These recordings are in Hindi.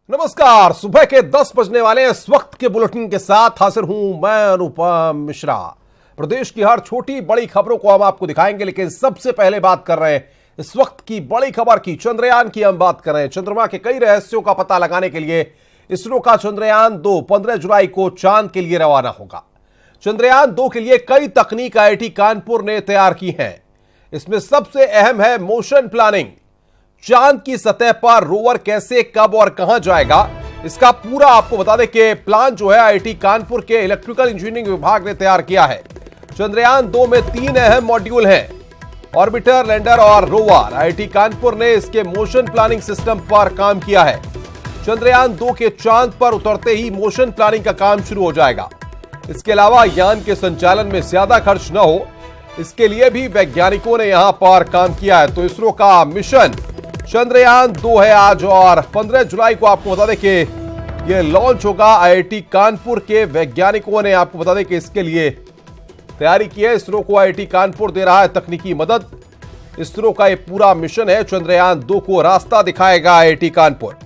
नमस्कार। सुबह के 10 बजने वाले इस वक्त के बुलेटिन के साथ हाजिर हूं मैं अनुपम मिश्रा। प्रदेश की हर छोटी बड़ी खबरों को हम आपको दिखाएंगे, लेकिन सबसे पहले बात कर रहे हैं इस वक्त की बड़ी खबर की। चंद्रयान की हम बात कर रहे हैं। चंद्रमा के कई रहस्यों का पता लगाने के लिए इसरो का चंद्रयान 2 15 जुलाई को चांद के लिए रवाना होगा। चंद्रयान 2 के लिए कई तकनीक IIT कानपुर ने तैयार की है। इसमें सबसे अहम है मोशन प्लानिंग। चांद की सतह पर रोवर कैसे, कब और कहां जाएगा, इसका पूरा आपको बता दें कि प्लान जो है IIT कानपुर के इलेक्ट्रिकल इंजीनियरिंग विभाग ने तैयार किया है। चंद्रयान 2 में 3 अहम मॉड्यूल हैं, ऑर्बिटर, लैंडर और रोवर। IIT कानपुर ने इसके मोशन प्लानिंग सिस्टम पर काम किया है। चंद्रयान 2 के चांद पर उतरते ही मोशन प्लानिंग का काम शुरू हो जाएगा। इसके अलावा यान के संचालन में ज्यादा खर्च न हो, इसके लिए भी वैज्ञानिकों ने यहां पर काम किया है। तो इसरो का मिशन चंद्रयान 2 है आज, और 15 जुलाई को आपको बता दें कि यह लॉन्च होगा। IIT कानपुर के वैज्ञानिकों ने आपको बता दें कि इसके लिए तैयारी की है। इसरो को IIT कानपुर दे रहा है तकनीकी मदद। इसरो का यह पूरा मिशन है। चंद्रयान 2 को रास्ता दिखाएगा IIT कानपुर।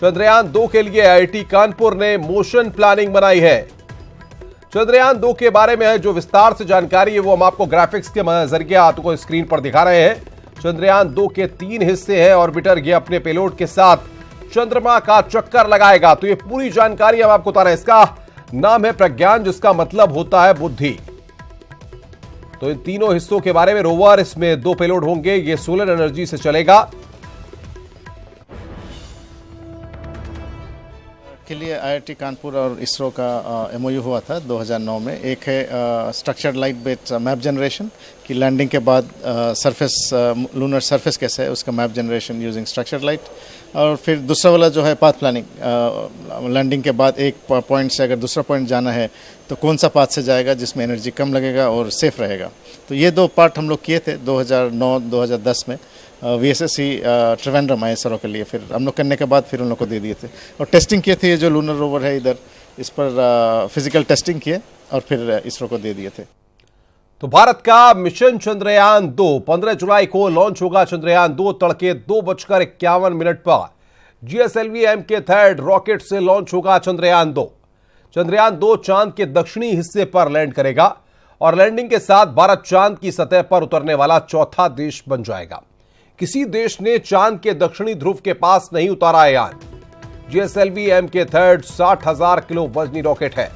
चंद्रयान 2 के लिए IIT कानपुर ने मोशन प्लानिंग बनाई है। चंद्रयान 2 के बारे में जो विस्तार से जानकारी है वो हम आपको ग्राफिक्स के जरिए आपको स्क्रीन पर दिखा रहे हैं। चंद्रयान 2 के 3 हिस्से हैं। ऑर्बिटर ये अपने पेलोड के साथ चंद्रमा का चक्कर लगाएगा। तो ये पूरी जानकारी हम आपको बता रहे हैं। इसका नाम है प्रज्ञान, जिसका मतलब होता है बुद्धि। तो इन तीनों हिस्सों के बारे में रोवर, इसमें 2 पेलोड होंगे। ये सोलर एनर्जी से चलेगा। के लिए IIT कानपुर और इसरो का MOU हुआ था 2009 में। एक है structured light based map generation कि लैंडिंग के बाद सरफेस, लूनर सरफेस कैसे है उसका map generation using structured light. और फिर दूसरा वाला जो है पाथ प्लानिंग, लैंडिंग के बाद एक पॉइंट से अगर दूसरा पॉइंट जाना है तो कौन सा पाथ से जाएगा जिसमें एनर्जी कम लगेगा और सेफ रहेगा। तो ये 2 पार्ट हम लोग किए थे 2009-2010 में VSSC त्रिवेंद्रम ISRO के लिए। फिर हम लोग करने के बाद फिर उन लोग को दे दिए थे और टेस्टिंग किए थे। ये जो लूनर रोवर है इधर, इस पर फिजिकल टेस्टिंग किए और फिर इसरो को दे दिए थे। तो भारत का मिशन चंद्रयान 2 15 जुलाई को लॉन्च होगा। चंद्रयान 2 तड़के 2:51 पर GSLV-M के थर्ड रॉकेट से लॉन्च होगा। चंद्रयान 2 चांद के दक्षिणी हिस्से पर लैंड करेगा और लैंडिंग के साथ भारत चांद की सतह पर उतरने वाला चौथा देश बन जाएगा। किसी देश ने चांद के दक्षिणी ध्रुव के पास नहीं उतारा है यान। GSLV-M के थर्ड 60,000 किलो वजनी रॉकेट है।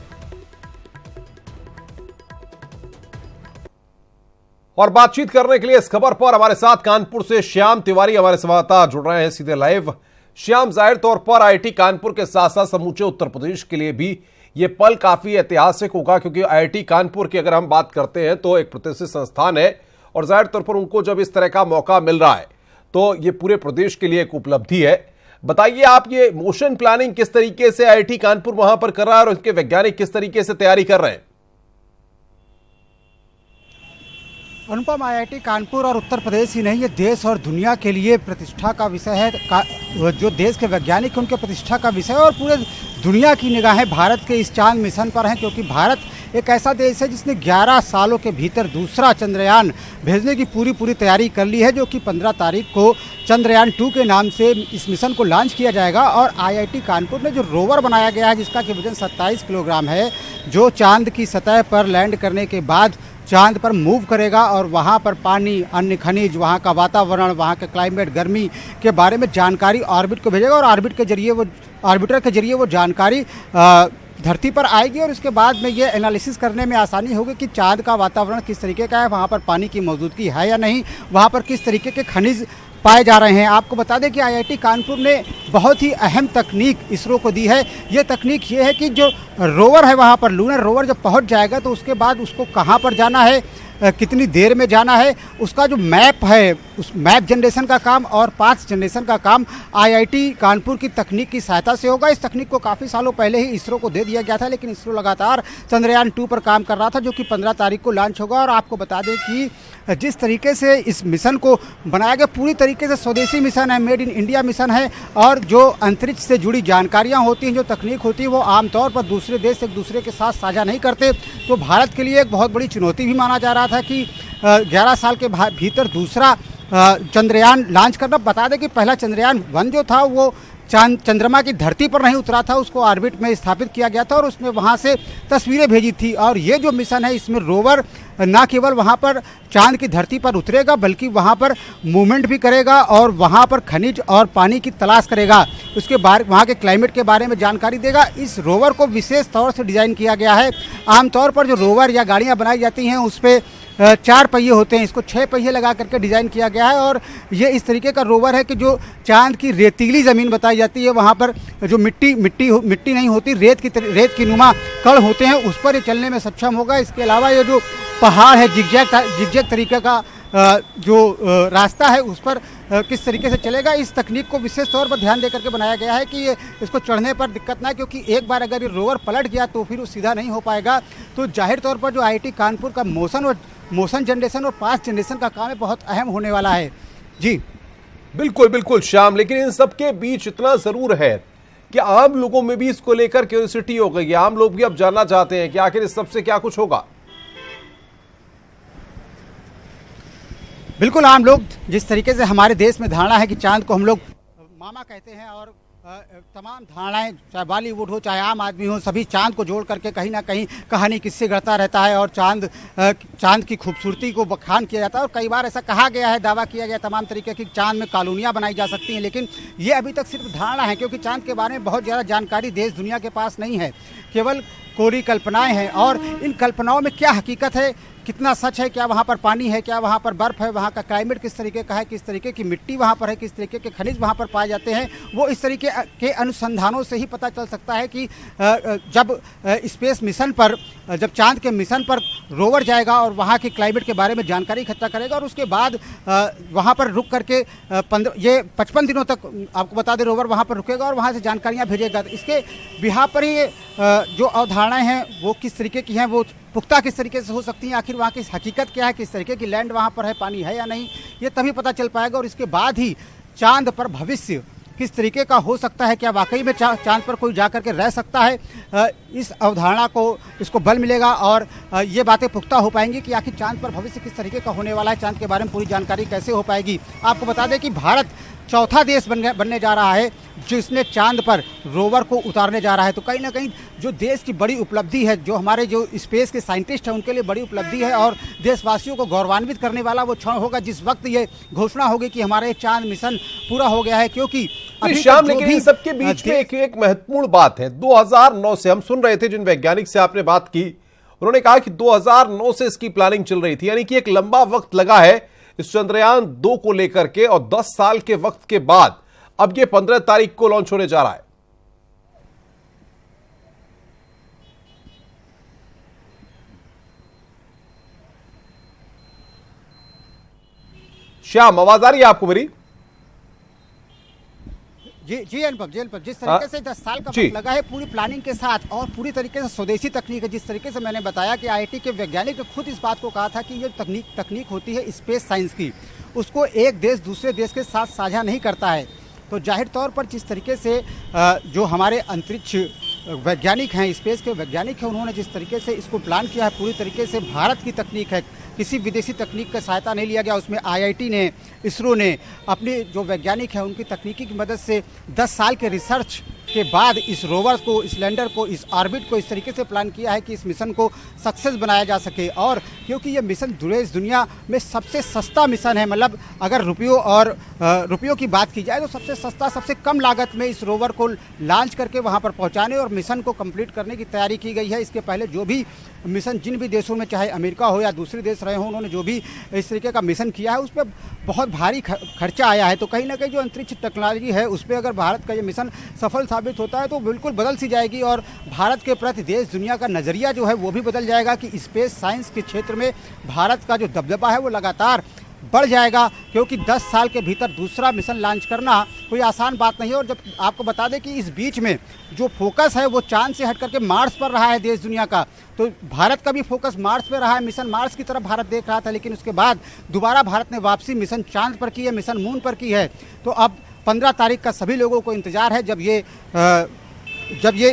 और बातचीत करने के लिए इस खबर पर हमारे साथ कानपुर से श्याम तिवारी हमारे संवाददाता जुड़ रहे हैं सीधे लाइव। श्याम, जाहिर तौर पर IIT कानपुर के साथ साथ समूचे उत्तर प्रदेश के लिए भी ये पल काफी ऐतिहासिक होगा, क्योंकि IIT कानपुर की अगर हम बात करते हैं तो एक प्रतिष्ठित संस्थान है और जाहिर तौर पर उनको जब इस तरह का मौका मिल रहा है तो ये पूरे प्रदेश के लिए एक उपलब्धि है। बताइए आप, ये मोशन प्लानिंग किस तरीके से IIT कानपुर वहां पर कर रहा है और उसके वैज्ञानिक किस तरीके से तैयारी कर रहे हैं? अनुपम, IIT कानपुर और उत्तर प्रदेश ही नहीं, ये देश और दुनिया के लिए प्रतिष्ठा का विषय है। जो देश के वैज्ञानिक हैं उनके प्रतिष्ठा का विषय है और पूरे दुनिया की निगाहें भारत के इस चांद मिशन पर हैं, क्योंकि भारत एक ऐसा देश है जिसने 11 सालों के भीतर दूसरा चंद्रयान भेजने की पूरी तैयारी कर ली है, जो कि 15 तारीख को चंद्रयान 2 के नाम से इस मिशन को लॉन्च किया जाएगा। और IIT कानपुर ने जो रोवर बनाया गया है, जिसका कि वजन 27 किलोग्राम है, जो चांद की सतह पर लैंड करने के बाद चांद पर मूव करेगा और वहाँ पर पानी, अन्य खनिज, वहाँ का वातावरण, वहाँ के क्लाइमेट, गर्मी के बारे में जानकारी ऑर्बिट को भेजेगा और ऑर्बिटर के जरिए वो जानकारी धरती पर आएगी और इसके बाद में ये एनालिसिस करने में आसानी होगी कि चांद का वातावरण किस तरीके का है, वहाँ पर पानी की मौजूदगी है या नहीं, वहाँ पर किस तरीके के खनिज पाए जा रहे हैं। आपको बता दें कि IIT कानपुर ने बहुत ही अहम तकनीक इसरो को दी है। ये तकनीक ये है कि जो रोवर है वहाँ पर, लूनर रोवर जब पहुँच जाएगा तो उसके बाद उसको कहाँ पर जाना है, कितनी देर में जाना है, उसका जो मैप है, उस मैप जनरेशन का काम और पाथ जनरेशन का काम IIT कानपुर की तकनीक की सहायता से होगा। इस तकनीक को काफ़ी सालों पहले ही इसरो को दे दिया गया था, लेकिन इसरो लगातार चंद्रयान 2 पर काम कर रहा था, जो कि 15 तारीख को लॉन्च होगा। और आपको बता दें कि जिस तरीके से इस मिशन को बनाया गया, पूरी तरीके से स्वदेशी मिशन है, मेड इन इंडिया मिशन है। और जो अंतरिक्ष से जुड़ी जानकारियाँ होती हैं, जो तकनीक होती है, वो आमतौर पर दूसरे देश एक दूसरे के साथ साझा नहीं करते। तो भारत के लिए एक बहुत बड़ी चुनौती भी माना जा रहा था कि 11 साल के भीतर दूसरा चंद्रयान लॉन्च करना। बता दें कि पहला चंद्रयान 1 जो था वो चंद्रमा की धरती पर नहीं उतरा था, उसको ऑर्बिट में स्थापित किया गया था और उसमें वहाँ से तस्वीरें भेजी थी। और ये जो मिशन है, इसमें रोवर ना केवल वहाँ पर चांद की धरती पर उतरेगा बल्कि वहाँ पर मूवमेंट भी करेगा और वहाँ पर खनिज और पानी की तलाश करेगा, उसके बाद वहाँ के क्लाइमेट के बारे में जानकारी देगा। इस रोवर को विशेष तौर से डिज़ाइन किया गया है। आमतौर पर जो रोवर या गाड़ियाँ बनाई जाती हैं उस पर 4 पहिए होते हैं, इसको 6 पहिए लगा करके डिज़ाइन किया गया है। और ये इस तरीके का रोवर है कि जो चांद की रेतीली ज़मीन बताई जाती है, वहाँ पर जो मिट्टी नहीं होती, रेत की नुमा कण होते हैं, उस पर ये चलने में सक्षम होगा। इसके अलावा ये जो पहाड़ है, जिगजैग तरीके का जो रास्ता है, उस पर किस तरीके से चलेगा, इस तकनीक को विशेष तौर पर ध्यान देकर के बनाया गया है कि ये इसको चढ़ने पर दिक्कत ना, क्योंकि एक बार अगर ये रोवर पलट गया तो फिर वो सीधा नहीं हो पाएगा। तो जाहिर तौर पर जो IIT कानपुर का मोशन जनरेशन और पास्ट जनरेशन का काम है, बहुत अहम होने वाला है। जी बिल्कुल बिल्कुल श्याम, लेकिन इन सब के बीच इतना जरूर है कि आम लोगों में भी इसको लेकर क्यूरियोसिटी हो गई है। आम लोग भी अब जानना चाहते हैं कि आखिर इस सब से क्या कुछ होगा। बिल्कुल, आम लोग जिस तरीके से हमारे देश में धारणा है कि चांद को हम लोग मामा कहते हैं और तमाम धारणाएं, चाहे बॉलीवुड हो चाहे आम आदमी हो, सभी चांद को जोड़ करके कहीं ना कहीं कहानी किस्से गढ़ता रहता है और चांद की खूबसूरती को बखान किया जाता है। और कई बार ऐसा कहा गया है, दावा किया गया तमाम तरीके की चांद में कॉलोनियाँ बनाई जा सकती हैं, लेकिन ये अभी तक सिर्फ धारणा है, क्योंकि चांद के बारे में बहुत ज़्यादा जानकारी देश दुनिया के पास नहीं है, केवल कोरी कल्पनाएं हैं। और इन कल्पनाओं में क्या हकीकत है, कितना सच है, क्या वहाँ पर पानी है, क्या वहाँ पर बर्फ़ है, वहाँ का क्लाइमेट किस तरीके का है, किस तरीके की मिट्टी वहाँ पर है, किस तरीके के खनिज वहाँ पर पाए जाते हैं, वो इस तरीके के अनुसंधानों से ही पता चल सकता है कि जब स्पेस मिशन पर, जब चांद के मिशन पर रोवर जाएगा और वहाँ के क्लाइमेट के बारे में जानकारी इकट्ठा करेगा और उसके बाद वहाँ पर रुक करके 55 दिनों तक, आपको बता दें, रोवर वहाँ पर रुकेगा और वहाँ से जानकारियाँ भेजेगा। तो इसके बिहार पर ही जो अवधारणाएँ हैं वो किस तरीके की हैं, वो पुख्ता किस तरीके से हो सकती हैं, आखिर वहाँ की हकीकत क्या है, किस तरीके की लैंड वहाँ पर है, पानी है या नहीं, ये तभी पता चल पाएगा। और इसके बाद ही चांद पर भविष्य किस तरीके का हो सकता है, क्या वाकई में चांद पर कोई जा करके रह सकता है, इस अवधारणा को, इसको बल मिलेगा और ये बातें पुख्ता हो पाएंगी कि आखिर चांद पर भविष्य किस तरीके का होने वाला है, चांद के बारे में पूरी जानकारी कैसे हो पाएगी। आपको बता दें कि भारत चौथा देश बनने जा रहा है जिसने चांद पर रोवर को उतारने जा रहा है। तो कहीं ना कहीं जो देश की बड़ी उपलब्धि है, जो हमारे जो स्पेस के साइंटिस्ट हैं उनके लिए बड़ी उपलब्धि है और देशवासियों को गौरवान्वित करने वाला वो क्षण होगा जिस वक्त ये घोषणा होगी कि हमारा चांद मिशन पूरा हो गया है। क्योंकि श्याम, लेकिन इन सबके बीच में एक महत्वपूर्ण बात है। 2009 से हम सुन रहे थे, जिन वैज्ञानिक से आपने बात की उन्होंने कहा कि 2009 से इसकी प्लानिंग चल रही थी, यानी कि एक लंबा वक्त लगा है इस चंद्रयान 2 को लेकर के, और 10 साल के वक्त के बाद अब ये 15 तारीख को लॉन्च होने जा रहा है। श्याम, आवाज आ रही है आपको मेरी? जी अनुभव, जिस तरीके से 10 साल का वक्त लगा है पूरी प्लानिंग के साथ और पूरी तरीके से स्वदेशी तकनीक है, जिस तरीके से मैंने बताया कि IIT के वैज्ञानिक ने खुद इस बात को कहा था कि ये तकनीक होती है स्पेस साइंस की, उसको एक देश दूसरे देश के साथ साझा नहीं करता है। तो जाहिर तौर पर जिस तरीके से जो हमारे अंतरिक्ष वैज्ञानिक हैं, स्पेस के वैज्ञानिक हैं, उन्होंने जिस तरीके से इसको प्लान किया है, पूरी तरीके से भारत की तकनीक है, किसी विदेशी तकनीक का सहायता नहीं लिया गया। उसमें IIT ने, इसरो ने अपने जो वैज्ञानिक हैं उनकी तकनीकी की मदद से 10 साल के रिसर्च के बाद इस रोवर को, इस लैंडर को, इस ऑर्बिट को इस तरीके से प्लान किया है कि इस मिशन को सक्सेस बनाया जा सके। और क्योंकि ये मिशन देश दुनिया में सबसे सस्ता मिशन है, मतलब अगर रुपयों की बात की जाए तो सबसे सस्ता, सबसे कम लागत में इस रोवर को लॉन्च करके वहाँ पर पहुँचाने और मिशन को कंप्लीट करने की तैयारी की गई है। इसके पहले जो भी मिशन जिन भी देशों में, चाहे अमेरिका हो या दूसरे देश रहे हों, उन्होंने जो भी इस तरीके का मिशन किया है उस पर बहुत भारी खर्चा आया है। तो कहीं ना कहीं जो अंतरिक्ष टेक्नोलॉजी है उस पर अगर भारत का ये मिशन सफल साबित होता है तो बिल्कुल बदल सी जाएगी और भारत के प्रति देश दुनिया का नज़रिया जो है वो भी बदल जाएगा कि स्पेस साइंस के क्षेत्र में भारत का जो दबदबा है वो लगातार बढ़ जाएगा। क्योंकि 10 साल के भीतर दूसरा मिशन लॉन्च करना कोई आसान बात नहीं है। और जब आपको बता दें कि इस बीच में जो फोकस है वो चांद से हट करके मार्स पर रहा है देश दुनिया का, तो भारत का भी फोकस मार्स पर रहा है, मिशन मार्स की तरफ भारत देख रहा था, लेकिन उसके बाद दोबारा भारत ने वापसी मिशन चांद पर की है, मिशन मून पर की है। तो अब 15 तारीख का सभी लोगों को इंतजार है जब ये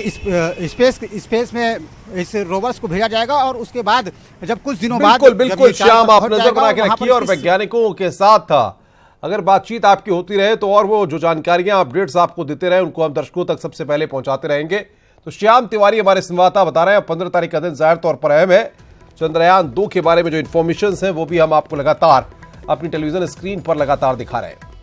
स्पेस में इस रोवर्स को भेजा जाएगा और उसके बाद जब कुछ दिनों बाद बिल्कुल श्याम, आप नजर बना के रखिए और वैज्ञानिकों के साथ अगर बातचीत आपकी होती रहे तो और वो जो जानकारियां अपडेट्स आपको देते रहे उनको हम दर्शकों तक सबसे पहले पहुंचाते रहेंगे। तो श्याम तिवारी हमारे संवाददाता बता रहे हैं 15 तारीख का दिन जाहिर तौर पर अहम है। चंद्रयान 2 के बारे में जो इन्फॉर्मेशन है वो भी हम आपको लगातार अपनी टेलीविजन स्क्रीन पर लगातार दिखा रहे हैं।